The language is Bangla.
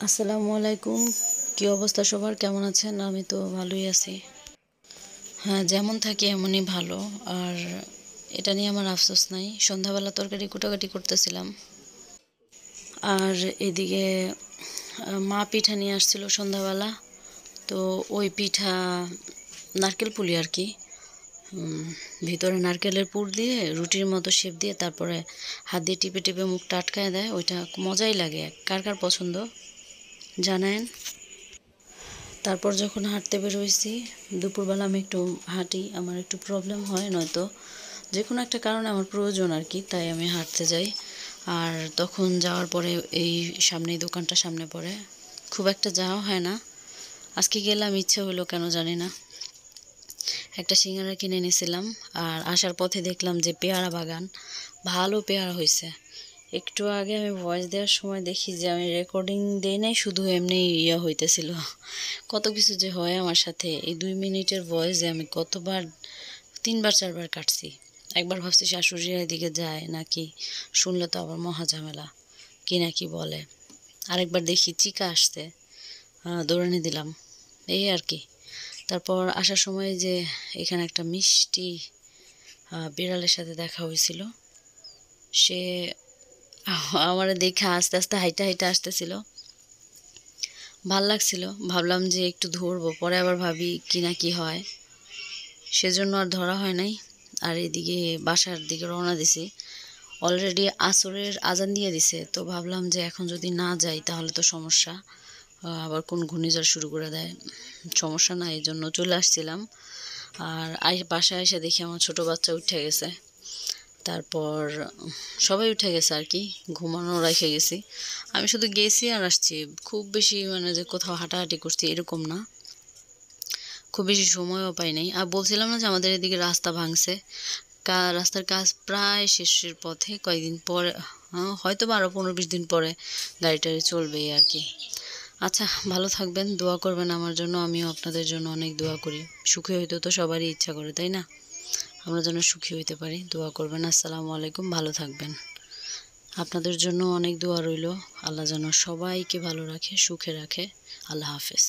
আসসালামু আলাইকুম। কি অবস্থা সবার, কেমন আছেন? আমি তো ভালোই আছি। হ্যাঁ, যেমন থাকি এমনই ভালো। আর এটা নিয়ে আমার আফসোস নাই। সন্ধ্যাবেলা তরকারি কুটাকাটি করতেছিলাম, আর এদিকে মা পিঠা নিয়ে আসছিল সন্ধ্যাবেলা। তো ওই পিঠা নারকেল পুলি আর কি, ভিতরে নারকেলের পুর দিয়ে রুটির মতো শেপ দিয়ে তারপরে হাত দিয়ে টিপে টিপে মুখটা আটকায় দেয়। ওইটা মজাই লাগে। কার কার পছন্দ জানেন? তারপর যখন হাঁটতে বের হয়েছি, দুপুরবেলা আমি একটু হাঁটি, আমার একটু প্রবলেম হয়, নয়তো যে কোনো একটা কারণে আমার প্রয়োজন আর কি, তাই আমি হাঁটতে যাই। আর তখন যাওয়ার পরে এই সামনেই দোকানটা সামনে পড়ে, খুব একটা যাওয়া হয় না। আজকে গেলাম, ইচ্ছে হলো কেন জানি না। একটা সিঙ্গারা কিনে নিয়েছিলাম, আর আসার পথে দেখলাম যে পেয়ারা বাগান, ভালো পেয়ারা হয়েছে। একটু আগে আমি ভয়েস দেওয়ার সময় দেখি যে আমি রেকর্ডিং দেই নাই, শুধু এমনি হইতেছিল। কত কিছু যে হয় আমার সাথে। এই 2 মিনিটের ভয়েসে আমি কতবার, 3-4বার কাটছি। একবার ভাবছি শাশুড়িরা এদিকে যায় নাকি, শুনলে তো আবার মহা ঝামেলা, কি না কি বলে। আরেকবার দেখি চিকা আসছে, দৌড়ানি দিলাম, এই আর কি। তারপর আসার সময় যে এখানে একটা মিষ্টি বিড়ালের সাথে দেখা হয়েছিল। সে আমার দেখে আস্তে আস্তে হাইটা হাইটা আসতেছিল, ভাল লাগছিল। ভাবলাম যে একটু ধরবো, পরে আবার ভাবি কি না কি হয়, সেজন্য আর ধরা হয় নাই। আর এদিকে বাসার দিকে রওনা দিছি। অলরেডি আসরের আজান দিয়ে দিছে, তো ভাবলাম যে এখন যদি না যাই তাহলে তো সমস্যা, আবার কোন ঘূর্ণিঝড় শুরু করে দেয়। সমস্যা না, এই জন্য চলে আসছিলাম। আর বাসায় এসে দেখি আমার ছোট বাচ্চা উঠে গেছে। তারপর সবাই উঠে গেছে আর কি, ঘুমানো রেখে গেছি। আমি শুধু গেছি আর আসছি, খুব বেশি মানে যে কোথাও হাঁটাহাঁটি করছি এরকম না, খুব বেশি সময়ও পাই নাই। আর বলছিলাম না যে আমাদের এদিকে রাস্তা ভাঙছে, রাস্তার কাজ প্রায় শেষের পথে, কয়েকদিন পরে, হয়তো 12-15-20 দিন পরে গাড়ি টাড়ি চলবে আর কি। আচ্ছা, ভালো থাকবেন, দোয়া করবেন আমার জন্য, আমিও আপনাদের জন্য অনেক দোয়া করি। সুখী হইতে তো সবারই ইচ্ছা করে, তাই না? আমরা যেন সুখী হইতে পারি, দোয়া করবেন। আসসালামু আলাইকুম, ভালো থাকবেন। আপনাদের জন্য অনেক দোয়া রইল। আল্লাহ যেন সবাইকে ভালো রাখে, সুখে রাখে। আল্লাহ হাফেজ।